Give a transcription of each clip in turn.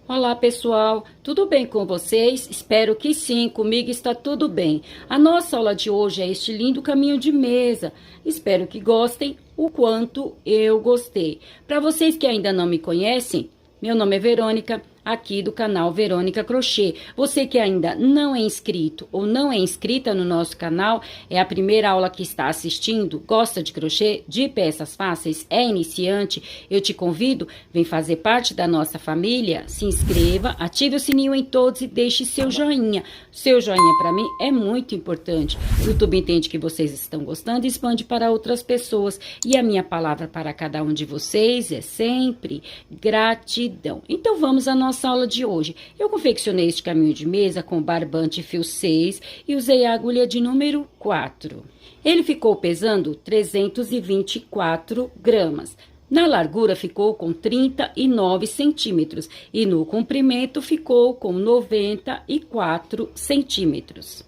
Olá pessoal, tudo bem com vocês? Espero que sim, comigo está tudo bem. A nossa aula de hoje é este lindo caminho de mesa. Espero que gostem o quanto eu gostei. Para vocês que ainda não me conhecem, meu nome é Verônica, aqui do canal Verônica Crochê. Você que ainda não é inscrito ou não é inscrita no nosso canal, é a primeira aula que está assistindo, gosta de crochê, de peças fáceis, é iniciante, eu te convido, vem fazer parte da nossa família, se inscreva, ative o sininho em todos e deixe seu joinha. Seu joinha para mim é muito importante. O YouTube entende que vocês estão gostando e expande para outras pessoas. E a minha palavra para cada um de vocês é sempre gratidão. Então vamos à nossa aula de hoje. Eu confeccionei este caminho de mesa com barbante fio 6 e usei a agulha de número 4. Ele ficou pesando 324 gramas. Na largura ficou com 39 centímetros e no comprimento ficou com 94 centímetros.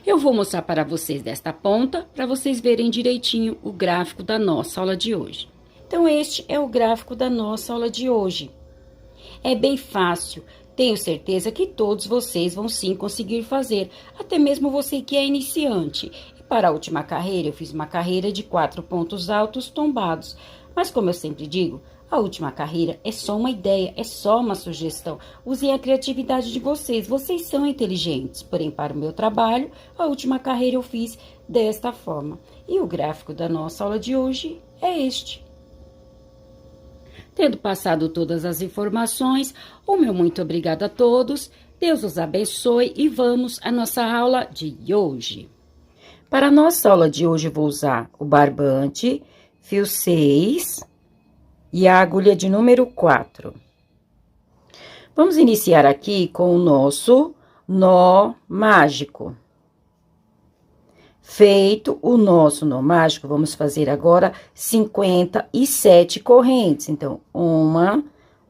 Eu vou mostrar para vocês desta ponta, para vocês verem direitinho o gráfico da nossa aula de hoje. Então, este é o gráfico da nossa aula de hoje. É bem fácil, tenho certeza que todos vocês vão sim conseguir fazer, até mesmo você que é iniciante. E para a última carreira, eu fiz uma carreira de 4 pontos altos tombados. Mas como eu sempre digo, a última carreira é só uma ideia, é só uma sugestão. Usem a criatividade de vocês, vocês são inteligentes. Porém, para o meu trabalho, a última carreira eu fiz desta forma. E o gráfico da nossa aula de hoje é este. Tendo passado todas as informações, o meu muito obrigada a todos, Deus os abençoe e vamos à nossa aula de hoje. Para a nossa aula de hoje, eu vou usar o barbante, fio 6 e a agulha de número 4. Vamos iniciar aqui com o nosso nó mágico. Feito o nosso nó mágico, vamos fazer agora 57 correntes. Então, 1,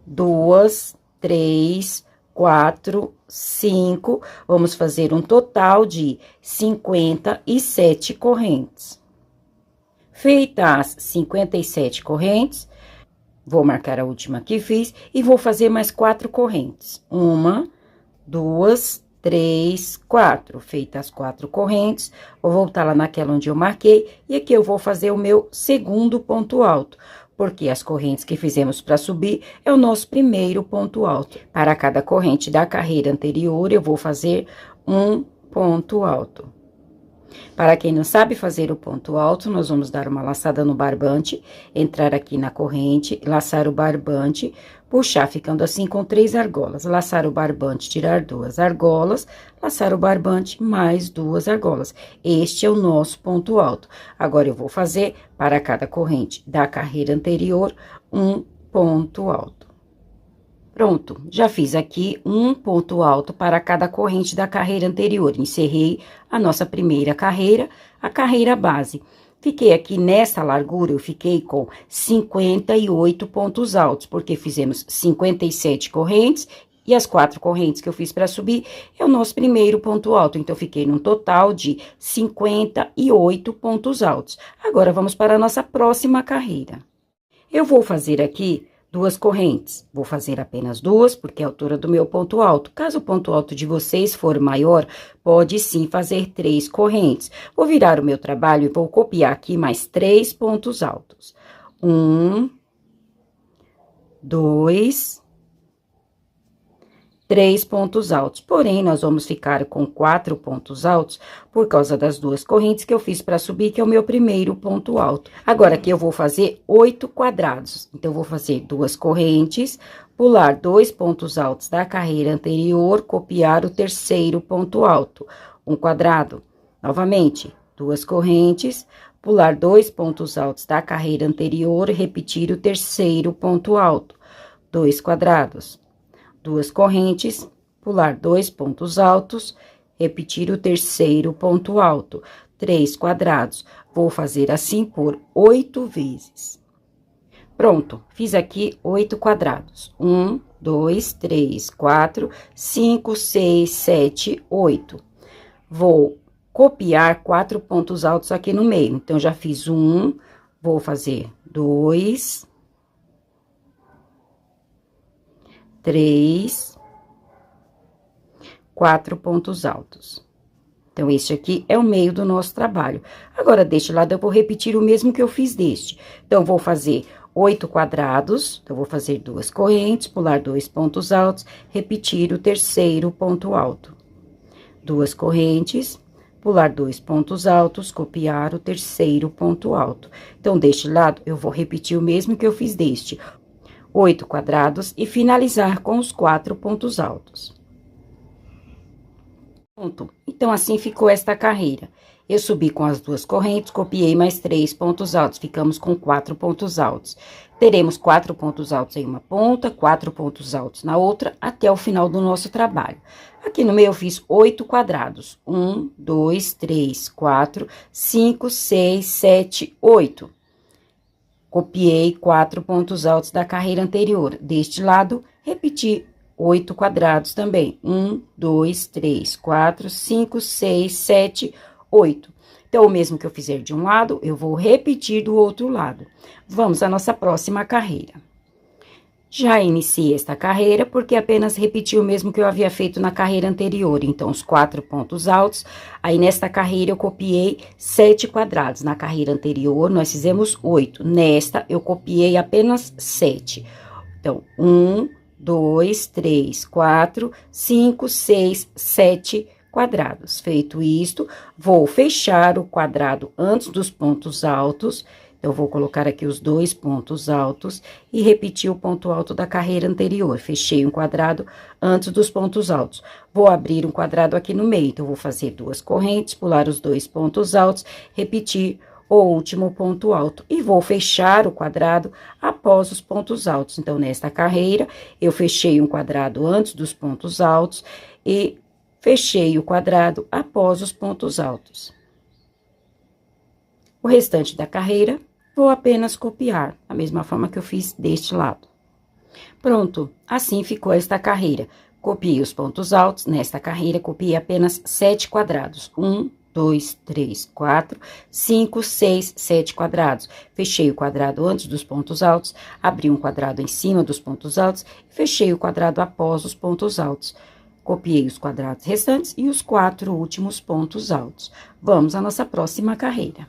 2, 3, 4, 5. Vamos fazer um total de 57 correntes. Feitas as 57 correntes, vou marcar a última que fiz e vou fazer mais 4 correntes. 1, 2, 3, 4. Feitas as 4 correntes, vou voltar lá naquela onde eu marquei e aqui eu vou fazer o meu segundo ponto alto, porque as correntes que fizemos para subir é o nosso primeiro ponto alto. Para cada corrente da carreira anterior, eu vou fazer um ponto alto. Para quem não sabe fazer o ponto alto, nós vamos dar uma laçada no barbante, entrar aqui na corrente, laçar o barbante, puxar ficando assim com 3 argolas, laçar o barbante, tirar 2 argolas, laçar o barbante, mais 2 argolas. Este é o nosso ponto alto. Agora, eu vou fazer para cada corrente da carreira anterior um ponto alto. Pronto, já fiz aqui um ponto alto para cada corrente da carreira anterior. Encerrei a nossa primeira carreira, a carreira base. Fiquei aqui nessa largura, eu fiquei com 58 pontos altos, porque fizemos 57 correntes e as 4 correntes que eu fiz para subir é o nosso primeiro ponto alto. Então, fiquei num total de 58 pontos altos. Agora, vamos para a nossa próxima carreira. Eu vou fazer aqui 2 correntes, vou fazer apenas 2, porque é a altura do meu ponto alto. Caso o ponto alto de vocês for maior, pode sim fazer 3 correntes. Vou virar o meu trabalho e vou copiar aqui mais 3 pontos altos. 1, 2, 3 pontos altos. Porém, nós vamos ficar com 4 pontos altos por causa das 2 correntes que eu fiz para subir, que é o meu primeiro ponto alto. Agora, aqui eu vou fazer 8 quadrados. Então, eu vou fazer 2 correntes, pular 2 pontos altos da carreira anterior, copiar o terceiro ponto alto. Um quadrado. Novamente, 2 correntes, pular 2 pontos altos da carreira anterior, repetir o terceiro ponto alto. 2 quadrados. 2 correntes, pular 2 pontos altos, repetir o terceiro ponto alto, 3 quadrados. Vou fazer assim por 8 vezes. Pronto, fiz aqui 8 quadrados. 1, 2, 3, 4, 5, 6, 7, 8. Vou copiar 4 pontos altos aqui no meio. Então, já fiz 1, vou fazer 2, 3, 4 pontos altos. Então, este aqui é o meio do nosso trabalho. Agora, deste lado, eu vou repetir o mesmo que eu fiz deste. Então, vou fazer 8 quadrados, então, vou fazer 2 correntes, pular 2 pontos altos, repetir o terceiro ponto alto. 2 correntes, pular 2 pontos altos, copiar o terceiro ponto alto. Então, deste lado, eu vou repetir o mesmo que eu fiz deste. 8 quadrados e finalizar com os 4 pontos altos. Pronto. Então, assim ficou esta carreira. Eu subi com as 2 correntes, copiei mais 3 pontos altos, ficamos com 4 pontos altos. Teremos 4 pontos altos em uma ponta, 4 pontos altos na outra, até o final do nosso trabalho. Aqui no meio eu fiz 8 quadrados. 1, 2, 3, 4, 5, 6, 7, 8. Copiei 4 pontos altos da carreira anterior. Deste lado, repeti 8 quadrados também. 1, 2, 3, 4, 5, 6, 7, 8. Então, o mesmo que eu fizer de um lado, eu vou repetir do outro lado. Vamos à nossa próxima carreira. Já iniciei esta carreira, porque apenas repeti o mesmo que eu havia feito na carreira anterior. Então, os 4 pontos altos. Aí, nesta carreira, eu copiei 7 quadrados. Na carreira anterior, nós fizemos 8. Nesta, eu copiei apenas 7. Então, 1, 2, 3, 4, 5, 6, 7 quadrados. Feito isto, vou fechar o quadrado antes dos pontos altos. Eu vou colocar aqui os 2 pontos altos e repetir o ponto alto da carreira anterior. Fechei um quadrado antes dos pontos altos. Vou abrir um quadrado aqui no meio. Então, vou fazer 2 correntes, pular os 2 pontos altos, repetir o último ponto alto. E vou fechar o quadrado após os pontos altos. Então, nesta carreira, eu fechei um quadrado antes dos pontos altos e fechei o quadrado após os pontos altos. O restante da carreira, vou apenas copiar, da mesma forma que eu fiz deste lado. Pronto, assim ficou esta carreira. Copiei os pontos altos, nesta carreira, copiei apenas 7 quadrados. 1, 2, 3, 4, 5, 6, 7 quadrados. Fechei o quadrado antes dos pontos altos, abri um quadrado em cima dos pontos altos e fechei o quadrado após os pontos altos. Copiei os quadrados restantes e os 4 últimos pontos altos. Vamos à nossa próxima carreira.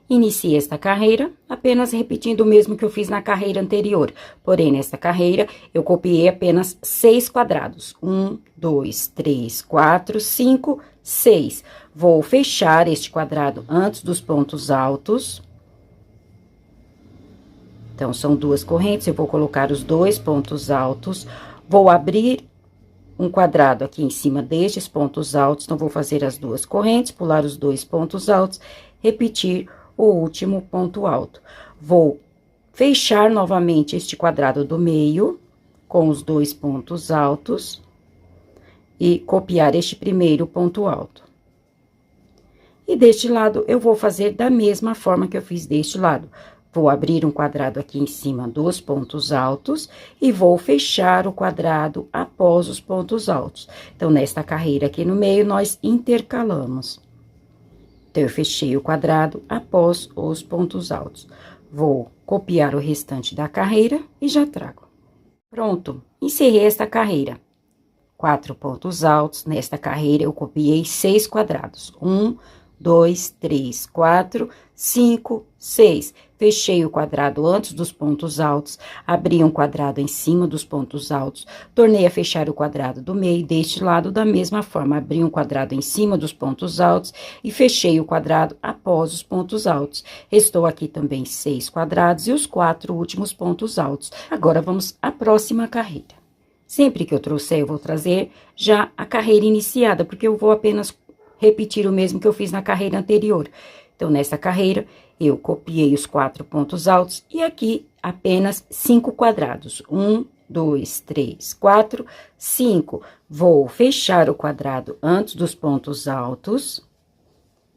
Iniciei esta carreira apenas repetindo o mesmo que eu fiz na carreira anterior. Porém, nesta carreira, eu copiei apenas 6 quadrados. 1, 2, 3, 4, 5, 6. Vou fechar este quadrado antes dos pontos altos. Então, são 2 correntes, eu vou colocar os 2 pontos altos. Vou abrir um quadrado aqui em cima destes pontos altos. Então, vou fazer as 2 correntes, pular os 2 pontos altos, repetir o último ponto alto. Vou fechar novamente este quadrado do meio com os 2 pontos altos e copiar este primeiro ponto alto. E deste lado, eu vou fazer da mesma forma que eu fiz deste lado. Vou abrir um quadrado aqui em cima dos pontos altos e vou fechar o quadrado após os pontos altos. Então, nesta carreira aqui no meio, nós intercalamos. Então, eu fechei o quadrado após os pontos altos. Vou copiar o restante da carreira e já trago. Pronto, encerrei esta carreira. 4 pontos altos. Nesta carreira, eu copiei 6 quadrados. 1, 2, 3, 4, 5, 6. Fechei o quadrado antes dos pontos altos, abri um quadrado em cima dos pontos altos, tornei a fechar o quadrado do meio, deste lado, da mesma forma, abri um quadrado em cima dos pontos altos e fechei o quadrado após os pontos altos. Restou aqui também 6 quadrados e os 4 últimos pontos altos. Agora, vamos à próxima carreira. Sempre que eu trouxer, eu vou trazer já a carreira iniciada, porque eu vou apenas repetir o mesmo que eu fiz na carreira anterior. Então, nessa carreira, eu copiei os 4 pontos altos e aqui apenas 5 quadrados. 1, 2, 3, 4, 5. Vou fechar o quadrado antes dos pontos altos.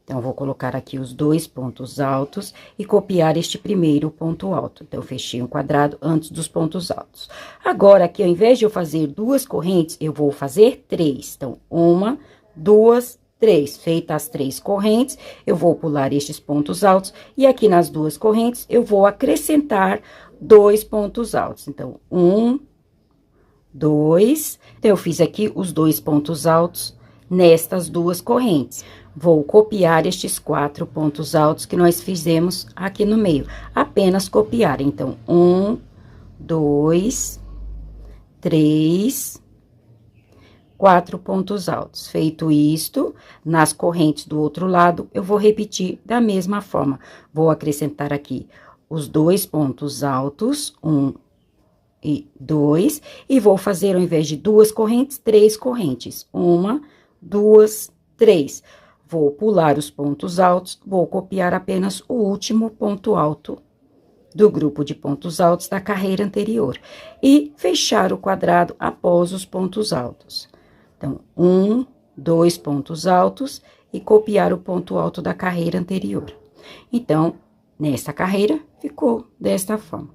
Então, vou colocar aqui os 2 pontos altos e copiar este primeiro ponto alto. Então, eu fechei um quadrado antes dos pontos altos. Agora, aqui, ao invés de eu fazer 2 correntes, eu vou fazer 3. Então, 1, 2, 3. Feitas as 3 correntes, eu vou pular estes pontos altos e aqui nas 2 correntes eu vou acrescentar 2 pontos altos. Então, 1, 2. Então, eu fiz aqui os 2 pontos altos nestas duas correntes. Vou copiar estes 4 pontos altos que nós fizemos aqui no meio. Apenas copiar. Então, 1, 2, 3, 4 pontos altos. Feito isto, nas correntes do outro lado, eu vou repetir da mesma forma. Vou acrescentar aqui os 2 pontos altos, 1 e 2, e vou fazer, ao invés de 2 correntes, 3 correntes. 1, 2, 3. Vou pular os pontos altos, vou copiar apenas o último ponto alto do grupo de pontos altos da carreira anterior. E fechar o quadrado após os pontos altos. Então, 1, 2 pontos altos e copiar o ponto alto da carreira anterior. Então, nessa carreira, ficou desta forma.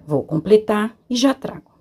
Vou completar e já trago.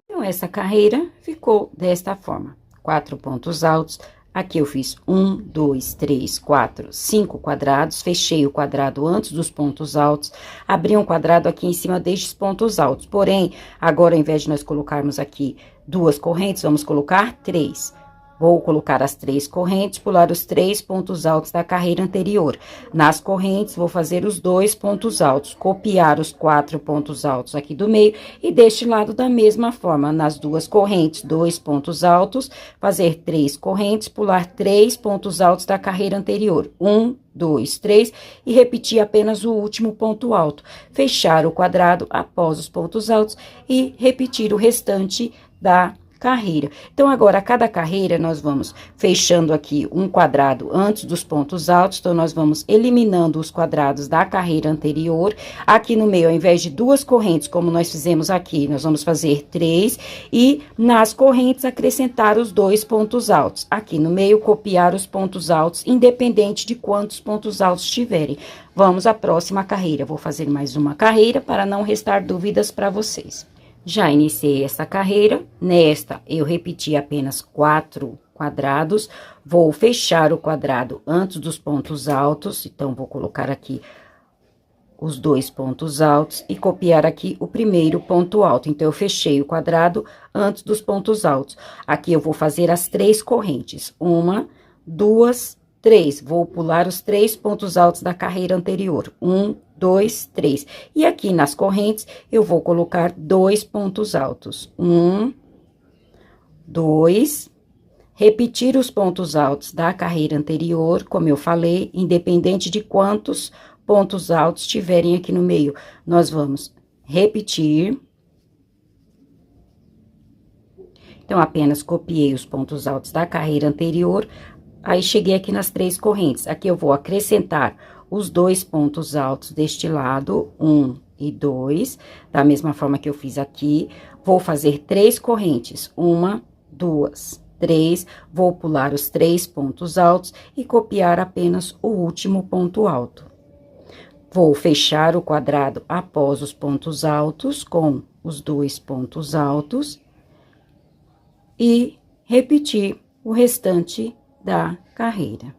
Então, essa carreira ficou desta forma. 4 pontos altos. Aqui eu fiz 1, 2, 3, 4, 5 quadrados. Fechei o quadrado antes dos pontos altos. Abri um quadrado aqui em cima destes pontos altos. Porém, agora, ao invés de nós colocarmos aqui 2 correntes, vamos colocar 3. Vou colocar as 3 correntes, pular os 3 pontos altos da carreira anterior. Nas correntes, vou fazer os 2 pontos altos, copiar os 4 pontos altos aqui do meio e deste lado da mesma forma. Nas duas correntes, 2 pontos altos, fazer 3 correntes, pular 3 pontos altos da carreira anterior. 1, 2, 3 e repetir apenas o último ponto alto. Fechar o quadrado após os pontos altos e repetir o restante da carreira. Então, agora, a cada carreira, nós vamos fechando aqui um quadrado antes dos pontos altos. Então, nós vamos eliminando os quadrados da carreira anterior. Aqui no meio, ao invés de 2 correntes, como nós fizemos aqui, nós vamos fazer 3. E nas correntes, acrescentar os 2 pontos altos. Aqui no meio, copiar os pontos altos, independente de quantos pontos altos tiverem. Vamos à próxima carreira. Vou fazer mais uma carreira para não restar dúvidas para vocês. Já iniciei essa carreira, nesta eu repeti apenas 4 quadrados, vou fechar o quadrado antes dos pontos altos, então, vou colocar aqui os 2 pontos altos e copiar aqui o primeiro ponto alto. Então, eu fechei o quadrado antes dos pontos altos. Aqui eu vou fazer as 3 correntes, 1, 2, 3. Vou pular os 3 pontos altos da carreira anterior, 1, 2, 3. E aqui nas correntes, eu vou colocar 2 pontos altos. 1, 2, repetir os pontos altos da carreira anterior, como eu falei, independente de quantos pontos altos tiverem aqui no meio. Nós vamos repetir. Então, apenas copiei os pontos altos da carreira anterior, aí cheguei aqui nas 3 correntes. Aqui eu vou acrescentar os 2 pontos altos deste lado, 1 e 2, da mesma forma que eu fiz aqui. Vou fazer 3 correntes, 1, 2, 3, vou pular os 3 pontos altos e copiar apenas o último ponto alto. Vou fechar o quadrado após os pontos altos com os 2 pontos altos e repetir o restante da carreira.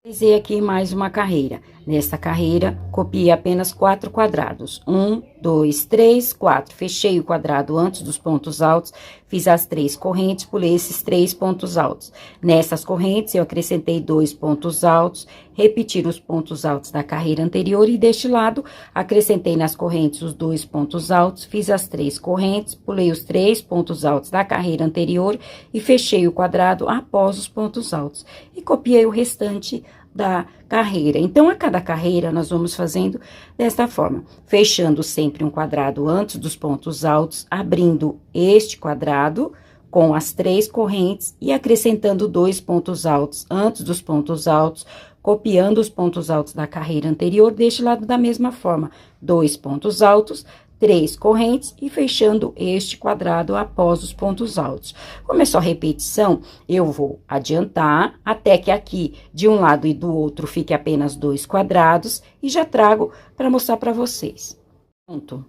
Realizei aqui mais uma carreira. Nesta carreira, copiei apenas 4 quadrados. 1, 2, 3, 4. Fechei o quadrado antes dos pontos altos, fiz as 3 correntes, pulei esses 3 pontos altos. Nessas correntes, eu acrescentei 2 pontos altos, repetir os pontos altos da carreira anterior e deste lado, acrescentei nas correntes os 2 pontos altos, fiz as 3 correntes, pulei os 3 pontos altos da carreira anterior e fechei o quadrado após os pontos altos. E copiei o restante da carreira. Então, a cada carreira, nós vamos fazendo desta forma, fechando sempre um quadrado antes dos pontos altos, abrindo este quadrado com as 3 correntes e acrescentando 2 pontos altos antes dos pontos altos, copiando os pontos altos da carreira anterior, deste lado da mesma forma, 2 pontos altos, 3 correntes e fechando este quadrado após os pontos altos. Como é só repetição, eu vou adiantar até que aqui, de um lado e do outro, fique apenas 2 quadrados e já trago para mostrar para vocês. Pronto.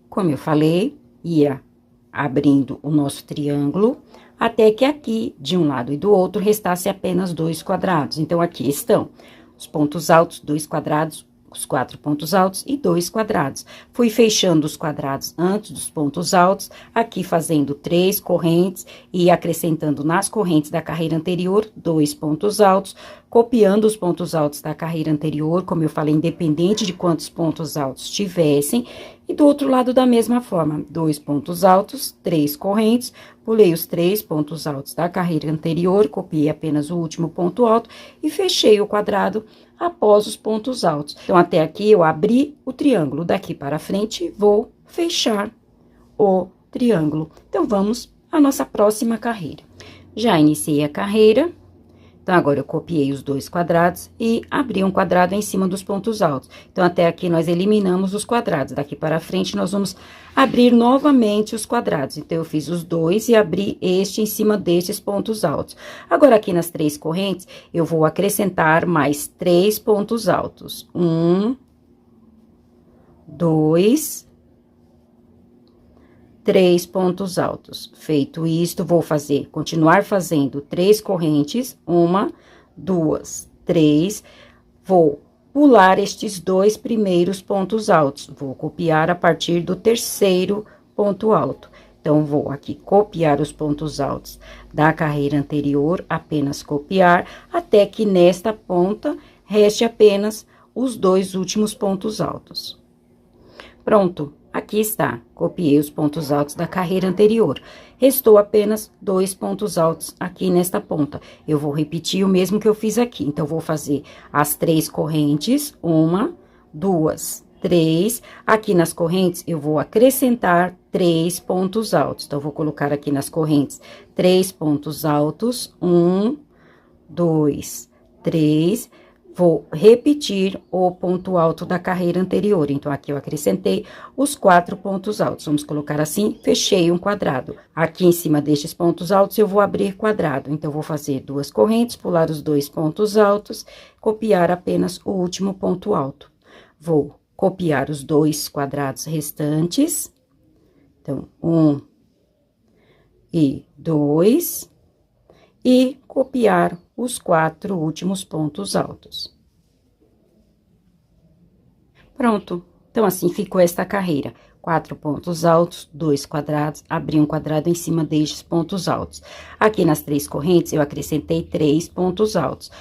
Como eu falei, ia abrindo o nosso triângulo até que aqui, de um lado e do outro, restasse apenas 2 quadrados. Então, aqui estão os pontos altos, 2 quadrados, os 4 pontos altos e 2 quadrados. Fui fechando os quadrados antes dos pontos altos, aqui fazendo 3 correntes e acrescentando nas correntes da carreira anterior 2 pontos altos, copiando os pontos altos da carreira anterior, como eu falei, independente de quantos pontos altos tivessem, e do outro lado da mesma forma, 2 pontos altos, 3 correntes, pulei os 3 pontos altos da carreira anterior, copiei apenas o último ponto alto e fechei o quadrado após os pontos altos. Então, até aqui eu abri o triângulo, daqui para frente vou fechar o triângulo. Então, vamos à nossa próxima carreira. Já iniciei a carreira, então, agora eu copiei os 2 quadrados e abri um quadrado em cima dos pontos altos. Então, até aqui nós eliminamos os quadrados, daqui para frente nós vamos abrir novamente os quadrados. Então, eu fiz os 2 e abri este em cima destes pontos altos. Agora, aqui nas 3 correntes, eu vou acrescentar mais 3 pontos altos. 1, 2, 3 pontos altos. Feito isto, vou continuar fazendo 3 correntes, 1, 2, 3. Vou pular estes 2 primeiros pontos altos. Vou copiar a partir do terceiro ponto alto. Então, vou aqui copiar os pontos altos da carreira anterior, apenas copiar, até que nesta ponta reste apenas os 2 últimos pontos altos. Pronto. Aqui está, copiei os pontos altos da carreira anterior. Restou apenas 2 pontos altos aqui nesta ponta. Eu vou repetir o mesmo que eu fiz aqui. Então, vou fazer as 3 correntes, 1, 2, 3. Aqui nas correntes, eu vou acrescentar 3 pontos altos. Então, vou colocar aqui nas correntes 3 pontos altos, 1, 2, 3. Vou repetir o ponto alto da carreira anterior. Então, aqui eu acrescentei os 4 pontos altos. Vamos colocar assim, fechei um quadrado. Aqui em cima destes pontos altos, eu vou abrir quadrado. Então, vou fazer 2 correntes, pular os 2 pontos altos, copiar apenas o último ponto alto. Vou copiar os 2 quadrados restantes. Então, 1 e 2. E copiar os 4 últimos pontos altos. Pronto. Então, assim ficou esta carreira. 4 pontos altos, 2 quadrados, abri um quadrado em cima destes pontos altos. Aqui nas 3 correntes, eu acrescentei 3 pontos altos.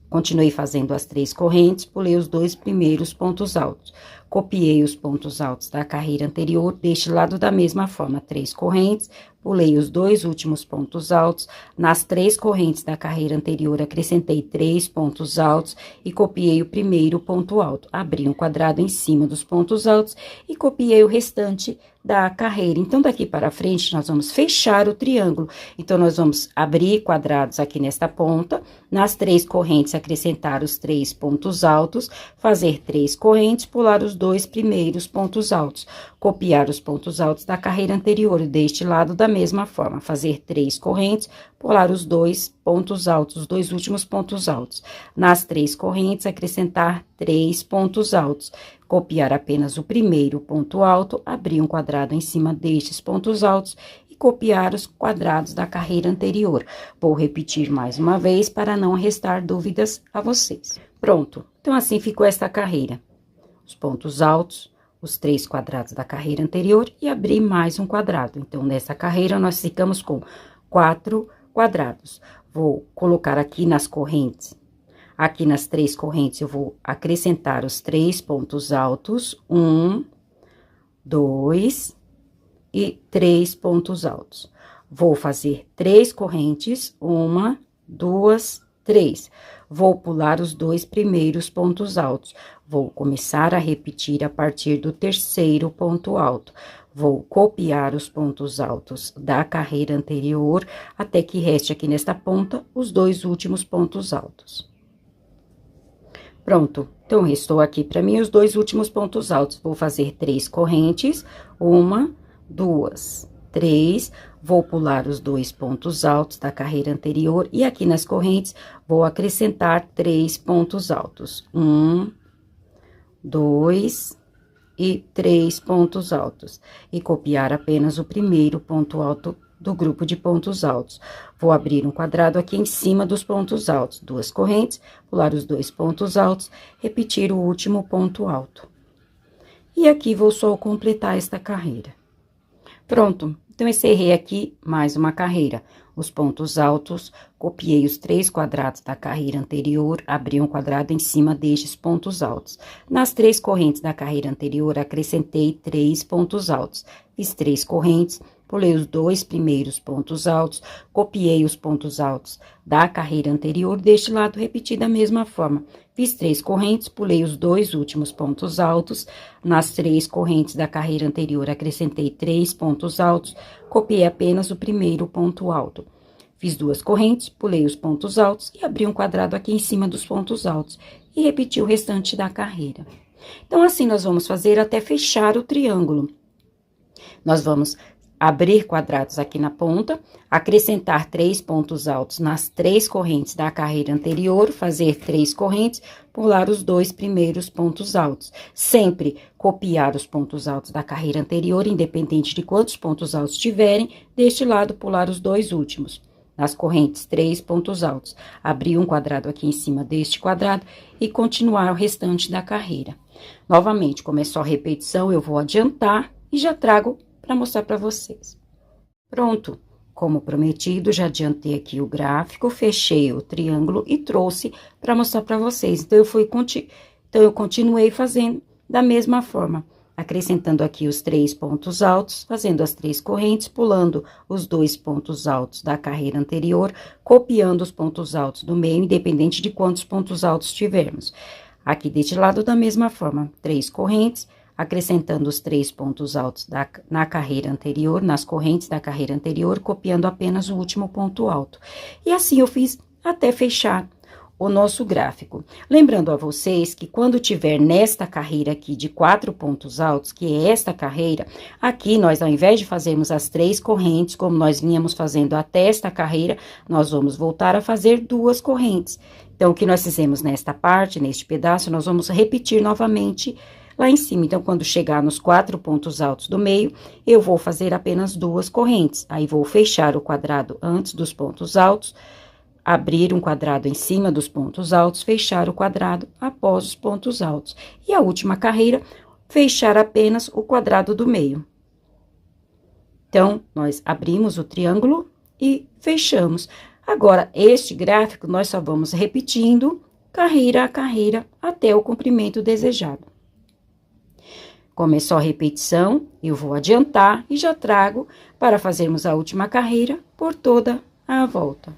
Continuei fazendo as 3 correntes, pulei os 2 primeiros pontos altos. Copiei os pontos altos da carreira anterior, deste lado da mesma forma, 3 correntes, pulei os 2 últimos pontos altos. Nas 3 correntes da carreira anterior, acrescentei 3 pontos altos e copiei o primeiro ponto alto. Abri um quadrado em cima dos pontos altos e copiei o restante da carreira. Então, daqui para frente, nós vamos fechar o triângulo. Então, nós vamos abrir quadrados aqui nesta ponta, nas 3 correntes, acrescentar os 3 pontos altos, fazer 3 correntes, pular os 2 primeiros pontos altos, copiar os pontos altos da carreira anterior, deste lado da mesma forma, fazer 3 correntes, pular os 2 pontos altos, os 2 últimos pontos altos. Nas 3 correntes, acrescentar 3 pontos altos, copiar apenas o primeiro ponto alto, abrir um quadrado em cima destes pontos altos e copiar os quadrados da carreira anterior. Vou repetir mais uma vez para não restar dúvidas a vocês. Pronto. Então, assim ficou esta carreira. Os pontos altos, os 3 quadrados da carreira anterior e abrir mais um quadrado. Então, nessa carreira, nós ficamos com 4 quadrados. Vou colocar aqui nas correntes. Aqui nas 3 correntes, eu vou acrescentar os 3 pontos altos, 1, 2 e 3 pontos altos. Vou fazer 3 correntes, 1, 2, 3. Vou pular os 2 primeiros pontos altos. Vou começar a repetir a partir do terceiro ponto alto. Vou copiar os pontos altos da carreira anterior, até que reste aqui nesta ponta os 2 últimos pontos altos. Pronto. Então, restou aqui para mim os 2 últimos pontos altos. Vou fazer 3 correntes, 1, 2, 3. Vou pular os 2 pontos altos da carreira anterior e aqui nas correntes vou acrescentar 3 pontos altos. 1, 2 e 3 pontos altos. E copiar apenas o primeiro ponto alto do grupo de pontos altos. Vou abrir um quadrado aqui em cima dos pontos altos, 2 correntes, pular os 2 pontos altos, repetir o último ponto alto. E aqui vou só completar esta carreira. Pronto, então encerrei aqui mais uma carreira. Os pontos altos, copiei os 3 quadrados da carreira anterior, abri um quadrado em cima destes pontos altos. Nas 3 correntes da carreira anterior, acrescentei 3 pontos altos. Fiz 3 correntes, pulei os 2 primeiros pontos altos, copiei os pontos altos da carreira anterior, deste lado repeti da mesma forma. Fiz 3 correntes, pulei os 2 últimos pontos altos. Nas 3 correntes da carreira anterior, acrescentei 3 pontos altos, copiei apenas o primeiro ponto alto. Fiz 2 correntes, pulei os pontos altos e abri um quadrado aqui em cima dos pontos altos. E repeti o restante da carreira. Então, assim, nós vamos fazer até fechar o triângulo. Nós vamos abrir quadrados aqui na ponta, acrescentar 3 pontos altos nas 3 correntes da carreira anterior, fazer 3 correntes, pular os 2 primeiros pontos altos. Sempre copiar os pontos altos da carreira anterior, independente de quantos pontos altos tiverem, deste lado pular os 2 últimos. Nas correntes, 3 pontos altos. Abrir um quadrado aqui em cima deste quadrado e continuar o restante da carreira. Novamente, como é só repetição, eu vou adiantar e já trago para mostrar para vocês. Pronto, como prometido, já adiantei aqui o gráfico, fechei o triângulo e trouxe para mostrar para vocês. Então, eu continuei fazendo da mesma forma, acrescentando aqui os 3 pontos altos, fazendo as 3 correntes, pulando os 2 pontos altos da carreira anterior, copiando os pontos altos do meio, independente de quantos pontos altos tivermos. Aqui deste lado, da mesma forma, 3 correntes, acrescentando os 3 pontos altos na carreira anterior, nas correntes da carreira anterior, copiando apenas o último ponto alto. E assim eu fiz até fechar o nosso gráfico. Lembrando a vocês que quando tiver nesta carreira aqui de 4 pontos altos, que é esta carreira, aqui nós, ao invés de fazermos as 3 correntes, como nós vínhamos fazendo até esta carreira, nós vamos voltar a fazer 2 correntes. Então, o que nós fizemos nesta parte, neste pedaço, nós vamos repetir novamente lá em cima. Então, quando chegar nos 4 pontos altos do meio, eu vou fazer apenas 2 correntes. Aí, vou fechar o quadrado antes dos pontos altos, abrir um quadrado em cima dos pontos altos, fechar o quadrado após os pontos altos. E a última carreira, fechar apenas o quadrado do meio. Então, nós abrimos o triângulo e fechamos. Agora, este gráfico, nós só vamos repetindo carreira a carreira até o comprimento desejado. Como é só repetição, eu vou adiantar e já trago para fazermos a última carreira por toda a volta.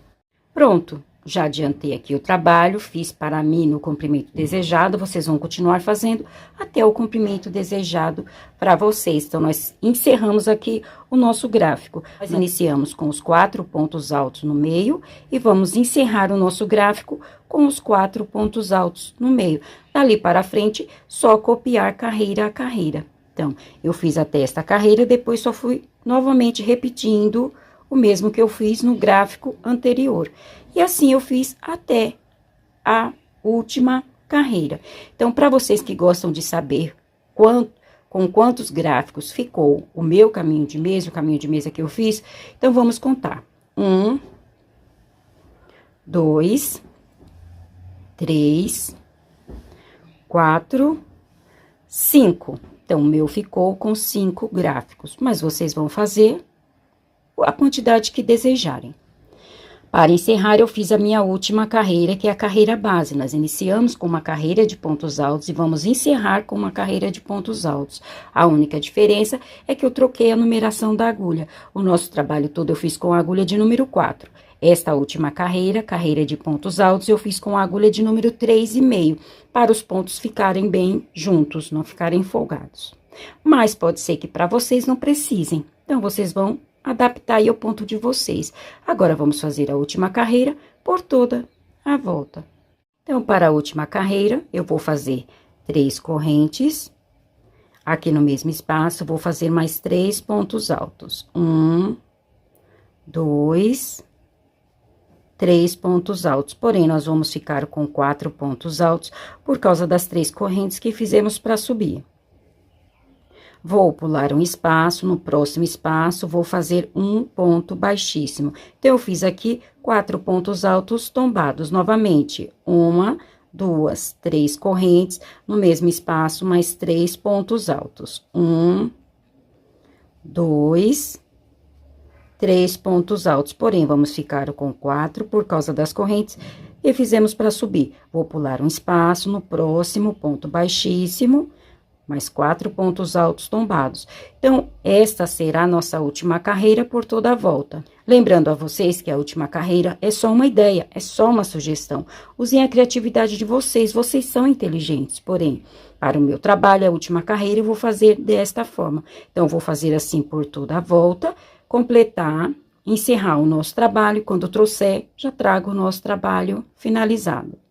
Pronto, já adiantei aqui o trabalho, fiz para mim no comprimento desejado, vocês vão continuar fazendo até o comprimento desejado para vocês. Então, nós encerramos aqui o nosso gráfico. Nós iniciamos com os 4 pontos altos no meio e vamos encerrar o nosso gráfico com os 4 pontos altos no meio. Dali para frente, só copiar carreira a carreira. Então, eu fiz até esta carreira, depois só fui novamente repetindo o mesmo que eu fiz no gráfico anterior. E assim eu fiz até a última carreira. Então, para vocês que gostam de saber com quantos gráficos ficou o meu caminho de mesa, o caminho de mesa que eu fiz, então vamos contar. 1, 2, 3, 4, 5. Então, o meu ficou com 5 gráficos, mas vocês vão fazer a quantidade que desejarem. Para encerrar, eu fiz a minha última carreira, que é a carreira base. Nós iniciamos com uma carreira de pontos altos e vamos encerrar com uma carreira de pontos altos. A única diferença é que eu troquei a numeração da agulha. O nosso trabalho todo eu fiz com a agulha de número 4. Esta última carreira, carreira de pontos altos, eu fiz com a agulha de número 3,5, para os pontos ficarem bem juntos, não ficarem folgados. Mas pode ser que para vocês não precisem. Então, vocês vão adaptar aí ao ponto de vocês. Agora, vamos fazer a última carreira por toda a volta. Então, para a última carreira, eu vou fazer 3 correntes. Aqui no mesmo espaço, vou fazer mais 3 pontos altos. 1, 2, 3 pontos altos. Porém, nós vamos ficar com 4 pontos altos por causa das 3 correntes que fizemos para subir. Vou pular um espaço, no próximo espaço, vou fazer um ponto baixíssimo. Então, eu fiz aqui 4 pontos altos tombados. Novamente, 1, 2, 3 correntes, no mesmo espaço, mais 3 pontos altos. 1, 2, 3 pontos altos. Porém, vamos ficar com 4 por causa das correntes e fizemos para subir. Vou pular um espaço, no próximo ponto baixíssimo, mais 4 pontos altos tombados. Então, esta será a nossa última carreira por toda a volta. Lembrando a vocês que a última carreira é só uma ideia, é só uma sugestão. Usem a criatividade de vocês, vocês são inteligentes. Porém, para o meu trabalho, a última carreira, eu vou fazer desta forma. Então, vou fazer assim por toda a volta, completar, encerrar o nosso trabalho. Quando trouxer, já trago o nosso trabalho finalizado.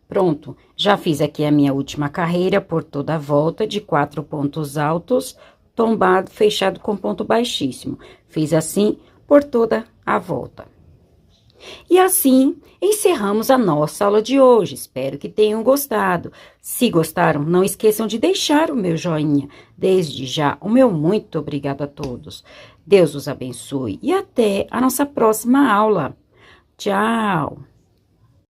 Pronto, já fiz aqui a minha última carreira por toda a volta de 4 pontos altos, tombado, fechado com ponto baixíssimo. Fiz assim por toda a volta. E assim, encerramos a nossa aula de hoje. Espero que tenham gostado. Se gostaram, não esqueçam de deixar o meu joinha. Desde já, o meu muito obrigado a todos. Deus os abençoe e até a nossa próxima aula. Tchau!